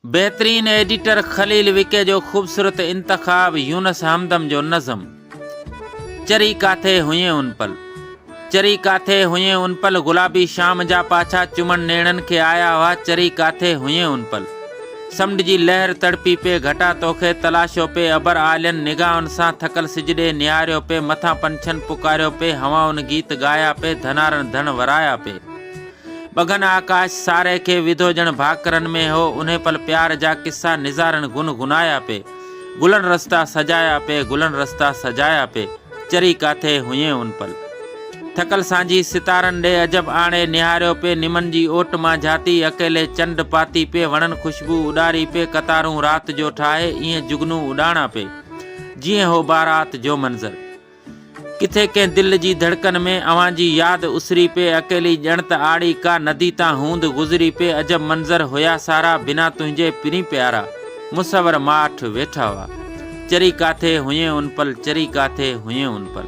बेहतरीन एडिटर खलील विके जो खूबसूरत इंतखाब यूनस हमदम जो नज़म। चरी काथे हुए उन पल, चरी काथे हुए उन पल, गुलाबी शाम जा पाछा चुमन नेणन के आया हुआ। चरी काथे हुए उन पल, समुंड जी लहर तड़पी पे, घटा तोखे तलाशो पे, अबर आलियन निगाहन सा थकल सिजड़े निहारियो पे, मथा पंछन पुकारियो पे, हवाउन गीत गाया पे, धनारन धन वराया पे। बगन आकाश सारे के विधो जन भाकरन में हो, उन्हें पल प्यार जा किस्सा निजारन गुन गुनाया पे। गुलन रस्ता सजाया पे, गुलन रस्ता सजाया पे, चरी काथे हुए उन पल। थकल सांझी सितारन डे अजब आणे निहारियो पे, निमन जी ओट मां जाती अकेले चंड पाती पे, वणन खुशबू उडारी पे, कतारूं रात जो ठाहे इं जुगनू उडाणा पे, जीअं हो बारात जो मंजर। किथे के दिल जी धड़कन में अवां जी याद उसरी पे, अकेली जणत आड़ी का नदी ता हूंद गुजरी पे, अजब मंजर होया सारा बिना तुझे पिरी प्यारा, मुसवर माठ वेठा हुआ। चरी काथे हुए उन पल, चरी काथे हुए उन पल।